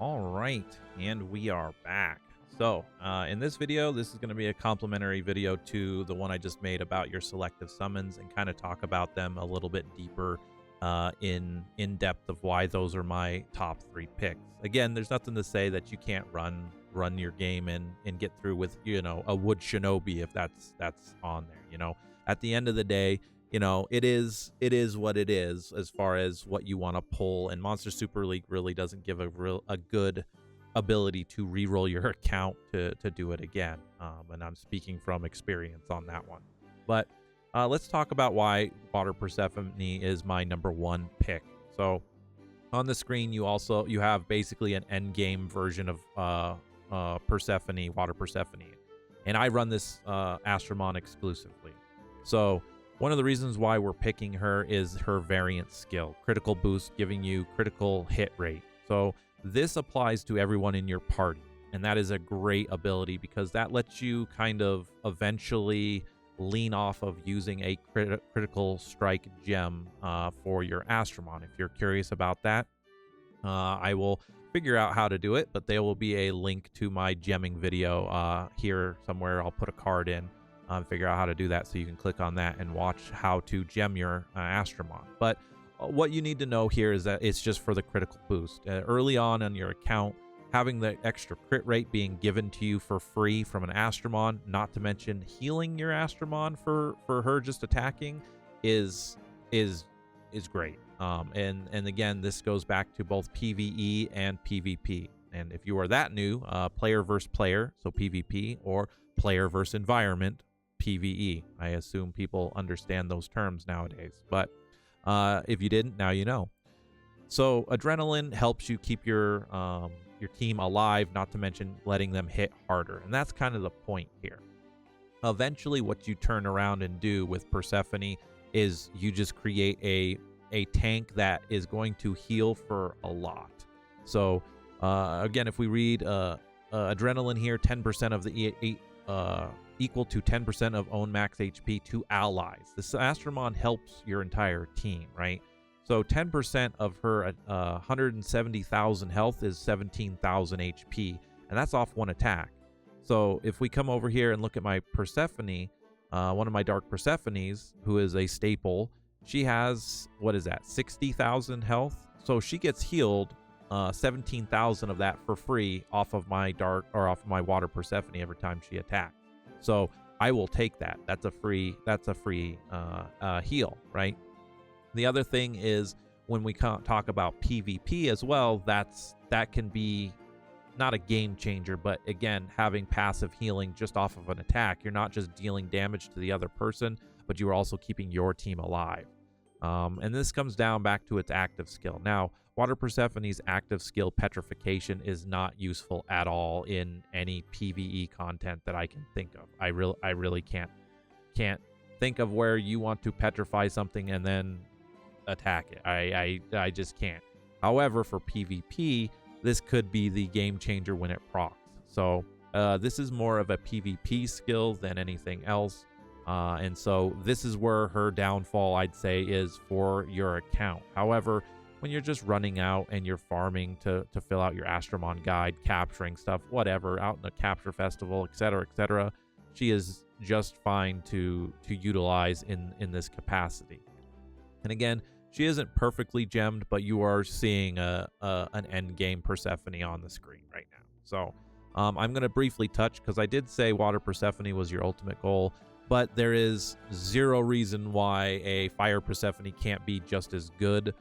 All right, and we are back. So, in this video, this is going to be a complimentary video to the one I just made about your selective summons and kind of talk about them a little bit deeper in depth of why those are my top three picks. Again, there's nothing to say that you can't run your game and get through with a wood shinobi if that's on there. At the end of the day, it is what it is as far as what you want to pull, and Monster Super League really doesn't give a good ability to re-roll your account to do it again, and I'm speaking from experience on that one. But let's talk about why Water Persephone is my number one pick. So on the screen you have basically an end game version of Persephone, Water Persephone, and I run this astromon exclusively. So one of the reasons why we're picking her is her variant skill, critical boost, giving you critical hit rate. So this applies to everyone in your party, and that is a great ability because that lets you kind of eventually lean off of using a critical strike gem for your astromon. If you're curious about that, I will figure out how to do it, but there will be a link to my gemming video here somewhere. I'll put a card in. Figure out how to do that so you can click on that and watch how to gem your astromon. But what you need to know here is that it's just for the critical boost. Early on your account, having the extra crit rate being given to you for free from an astromon, not to mention healing your astromon for her just attacking, is great. And again, this goes back to both PvE and PvP. And if you are that new, player versus player, so PvP, or player versus environment, PvE. I assume people understand those terms nowadays, but if you didn't, now you know. So adrenaline helps you keep your team alive, not to mention letting them hit harder, and that's kind of the point here. Eventually, what you turn around and do with Persephone is you just create a tank that is going to heal for a lot. So again, if we read adrenaline here, 10% of the equal to 10% of own max HP to allies. This astromon helps your entire team, right? So 10% of her 170,000 health is 17,000 HP, and that's off one attack. So if we come over here and look at my Persephone, one of my Dark Persephones, who is a staple, she has, what is that, 60,000 health? So she gets healed 17,000 of that for free off of my Water Persephone every time she attacks. So I will take that. That's a free heal, right? The other thing is when we talk about PvP as well, that can be not a game changer, but again, having passive healing just off of an attack, you're not just dealing damage to the other person, but you are also keeping your team alive. And this comes down back to its active skill. Now, Water Persephone's active skill, Petrification, is not useful at all in any PvE content that I can think of. I really can't think of where you want to petrify something and then attack it. I just can't. However, for PvP, this could be the game changer when it procs. So this is more of a PvP skill than anything else. And so this is where her downfall, I'd say, is for your account. However, when you're just running out and you're farming to fill out your Astromon guide, capturing stuff, whatever, out in the capture festival, etc., she is just fine to utilize in this capacity. And again, she isn't perfectly gemmed, but you are seeing an end game Persephone on the screen right now. So I'm going to briefly touch, because I did say Water Persephone was your ultimate goal, but there is zero reason why a Fire Persephone can't be just as good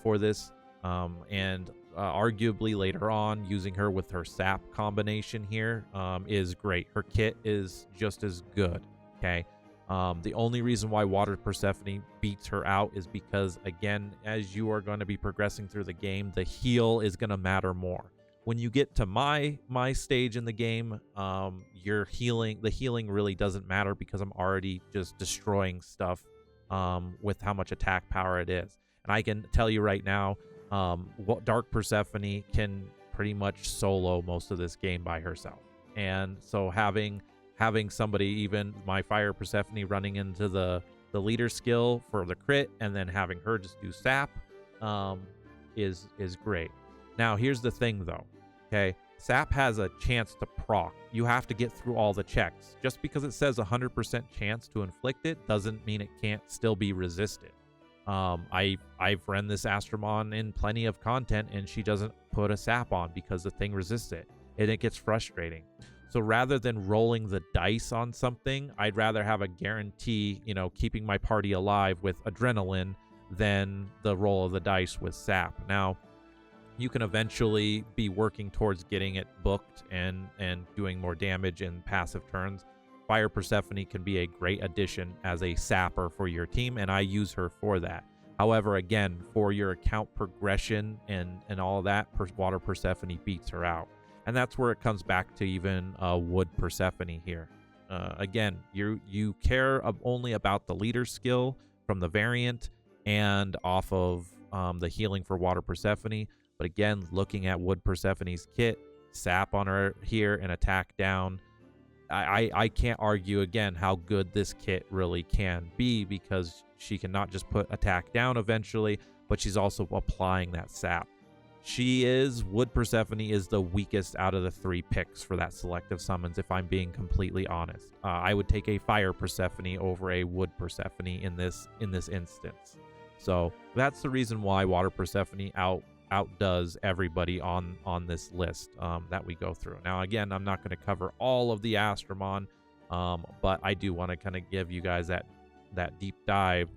for this. And arguably later on, using her with her sap combination here is great. Her kit is just as good, okay? The only reason why Water Persephone beats her out is because, again, as you are going to be progressing through the game, the heal is going to matter more. When you get to my stage in the game, the healing really doesn't matter because I'm already just destroying stuff with how much attack power it is. And I can tell you right now, Dark Persephone can pretty much solo most of this game by herself. And so having somebody, even my Fire Persephone, running into the leader skill for the crit and then having her just do sap is great. Now, here's the thing, though. Okay, Sap has a chance to proc. You have to get through all the checks. Just because it says 100% chance to inflict it doesn't mean it can't still be resisted. I've run this astromon in plenty of content, and she doesn't put a Sap on because the thing resists it, and it gets frustrating. So rather than rolling the dice on something, I'd rather have a guarantee, keeping my party alive with adrenaline than the roll of the dice with Sap. Now, you can eventually be working towards getting it booked and doing more damage in passive turns. Fire Persephone can be a great addition as a sapper for your team, and I use her for that. However, again, for your account progression and all of that, Water Persephone beats her out. And that's where it comes back to even Wood Persephone here. Again, you care only about the leader skill from the variant and off of the healing for Water Persephone. But again, looking at Wood Persephone's kit, Sap on her here and attack down, I can't argue again how good this kit really can be, because she can not just put attack down eventually, but she's also applying that Sap. Wood Persephone is the weakest out of the 3 picks for that selective summons, if I'm being completely honest. I would take a Fire Persephone over a Wood Persephone in this instance. So that's the reason why Water Persephone outdoes everybody on this list that we go through. Now, again, I'm not going to cover all of the astromon, but I do want to kind of give you guys that deep dive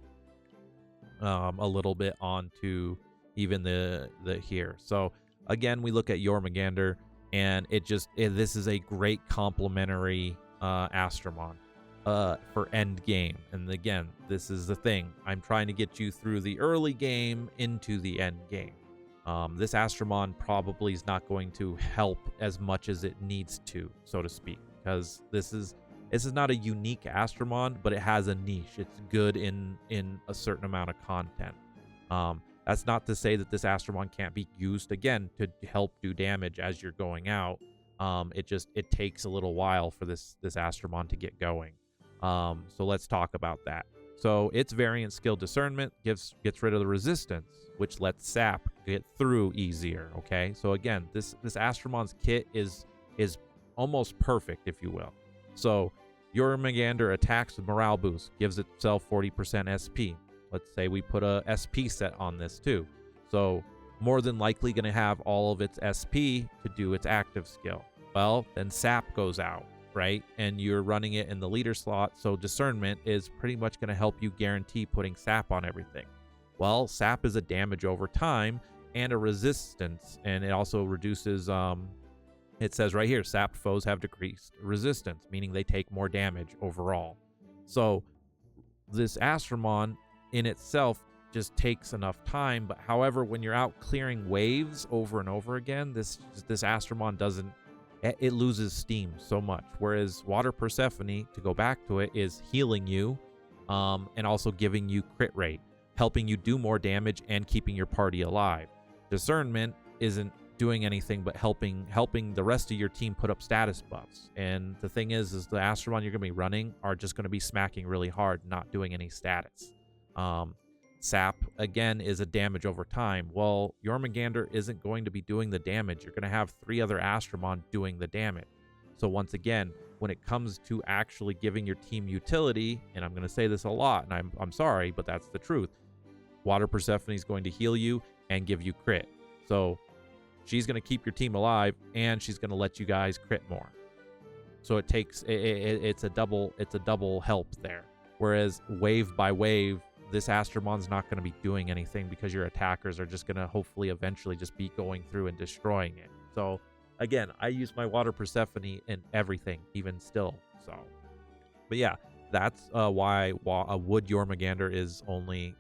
a little bit onto even the here. So again, we look at Jormungandr, and this is a great complementary astromon for end game. And again, this is the thing, I'm trying to get you through the early game into the end game. This astromon probably is not going to help as much as it needs to, so to speak, because this is not a unique astromon, but it has a niche. It's good in a certain amount of content. That's not to say that this astromon can't be used again to help do damage as you're going out. It takes a little while for this astromon to get going. So let's talk about that. So its variant skill Discernment gets rid of the resistance, which lets Sap get through easier. Okay, so again, this astromon's kit is almost perfect, if you will. So Jormungandr attacks with morale boost, gives itself 40% SP. Let's say we put a SP set on this too. So more than likely going to have all of its SP to do its active skill. Well, then Sap goes out, right? And you're running it in the leader slot, so Discernment is pretty much going to help you guarantee putting Sap on everything. Well, Sap is a damage over time and a resistance, and it also reduces, it says right here, Sap foes have decreased resistance, meaning they take more damage overall. So this astromon in itself just takes enough time, but however, when you're out clearing waves over and over again, this astromon it loses steam so much. Whereas Water Persephone, to go back to it, is healing you and also giving you crit rate, helping you do more damage and keeping your party alive. Discernment isn't doing anything but helping the rest of your team put up status buffs. And the thing is the astromon you're going to be running are just going to be smacking really hard, not doing any status. Sap, again, is a damage over time. Well, Jormungandr isn't going to be doing the damage. You're going to have 3 other astromon doing the damage. So once again, when it comes to actually giving your team utility, and I'm going to say this a lot, and I'm sorry, but that's the truth, Water Persephone is going to heal you and give you crit. So she's going to keep your team alive, and she's going to let you guys crit more. So it's a double help there. Whereas wave by wave, this astromon's not going to be doing anything because your attackers are just going to hopefully eventually just be going through and destroying it. So again, I use my Water Persephone in everything, even still. So, but yeah, that's why a Wood Jormungandr is only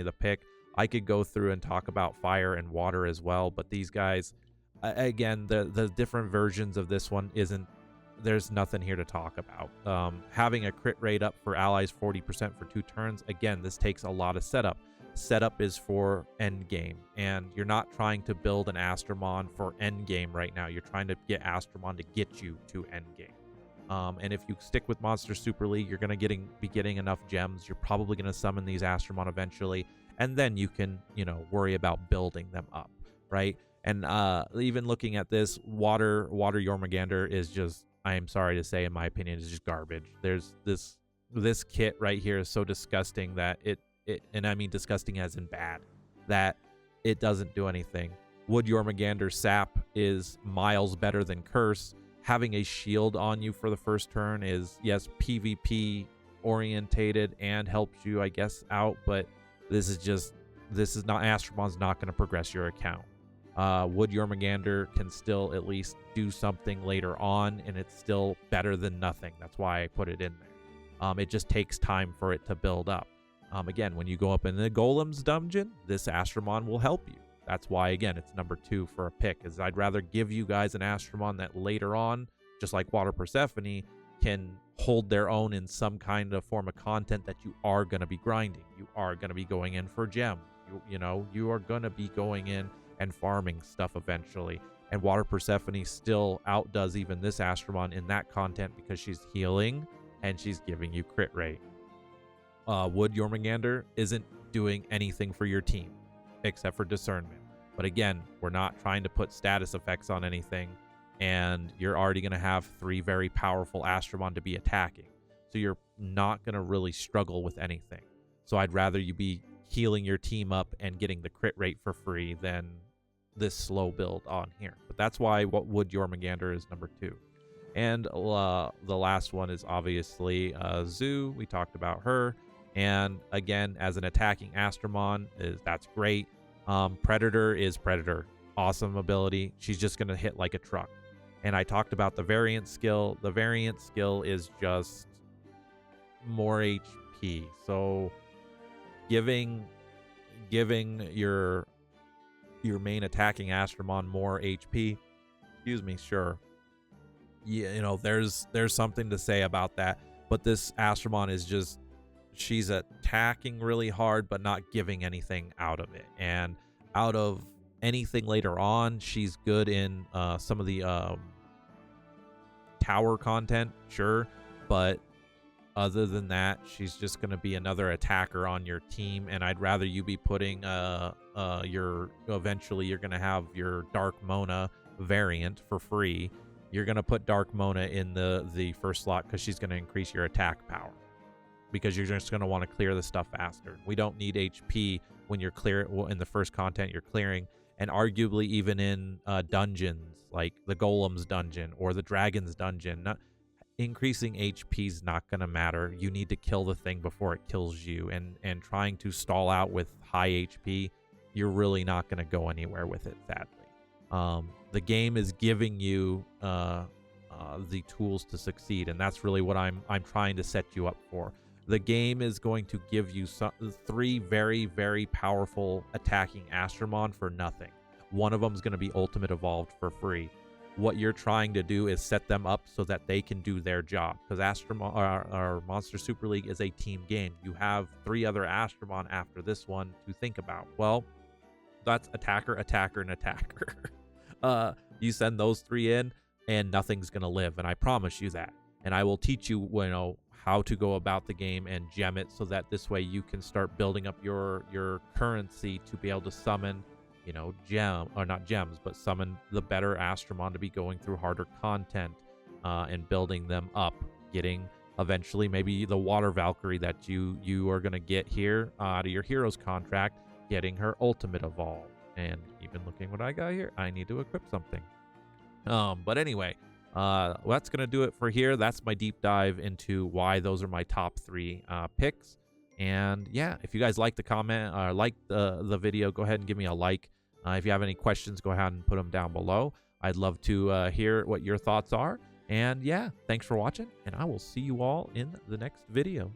the pick. I could go through and talk about fire and water as well, but these guys, again, the different versions of this one there's nothing here to talk about. Having a crit rate up for allies 40% for 2 turns, again, this takes a lot of setup. Setup is for end game, and you're not trying to build an astromon for end game right now. You're trying to get astromon to get you to end game. And if you stick with Monster Super League, you're going to be getting enough gems. You're probably going to summon these astromon eventually, and then you can, worry about building them up, right? And even looking at this, water Jormungandr is just, I am sorry to say, in my opinion, is just garbage. There's this kit right here is so disgusting that it and I mean disgusting as in bad, that it doesn't do anything. Wood Jormungandr sap is miles better than curse. Having a shield on you for the first turn is, yes, PvP orientated and helps you, I guess, out, but this is not, Astromon's not going to progress your account. Wood Jormungandr can still at least do something later on, and it's still better than nothing. That's why I put it in there. It just takes time for it to build up. Again, when you go up in the Golem's dungeon, this Astromon will help you. That's why, again, it's number 2 for a pick, is I'd rather give you guys an Astromon that later on, just like Water Persephone, can hold their own in some kind of form of content that you are going to be grinding. You are going to be going in for gems. You are going to be going in and farming stuff eventually. And Water Persephone still outdoes even this Astromon in that content because she's healing and she's giving you crit rate. Wood Jormungandr isn't doing anything for your team except for discernment. But again, we're not trying to put status effects on anything, and you're already going to have 3 very powerful Astromon to be attacking. So you're not going to really struggle with anything. So I'd rather you be healing your team up and getting the crit rate for free than this slow build on here. But that's why Wood Jormungandr is number 2. And the last one is obviously Zoo. We talked about her. And again, as an attacking Astromon, that's great. Predator is Predator. Awesome ability. She's just going to hit like a truck. And I talked about the variant skill. The variant skill is just more HP. So giving your main attacking Astromon more HP, excuse me, sure. Yeah, there's something to say about that. But this Astromon is just, she's attacking really hard but not giving anything out of it. And out of anything later on, she's good in some of the tower content, sure, but other than that, she's just going to be another attacker on your team. And I'd rather you be putting eventually you're going to have your Dark Mona variant for free. You're going to put Dark Mona in the first slot because she's going to increase your attack power, because you're just going to want to clear the stuff faster. We don't need HP when you're in the first content you're clearing, and arguably even in dungeons like the Golem's dungeon or the Dragon's dungeon. Increasing HP is not going to matter. You need to kill the thing before it kills you, and trying to stall out with high HP, you're really not going to go anywhere with it, sadly. The game is giving you the tools to succeed, and that's really what I'm trying to set you up for. The game is going to give you 3 very, very powerful attacking Astromon for nothing. One of them is going to be Ultimate Evolved for free. What you're trying to do is set them up so that they can do their job, because Astromon, our Monster Super League, is a team game. You have 3 other Astromon after this one to think about. Well, that's attacker, attacker, and attacker. You send those 3 in, and nothing's going to live, and I promise you that. And I will teach you, how to go about the game and gem it, so that this way you can start building up your currency to be able to summon, not gems, but summon the better Astromon to be going through harder content and building them up, getting eventually maybe the Water Valkyrie that you are going to get here out of your Heroes contract, getting her Ultimate Evolved. And even looking what I got here, I need to equip something. But anyway, that's going to do it for here. That's my deep dive into why those are my top 3 picks. And yeah, if you guys like the comment or like the video, go ahead and give me a like. If you have any questions, go ahead and put them down below. I'd love to hear what your thoughts are. And yeah, thanks for watching, and I will see you all in the next video.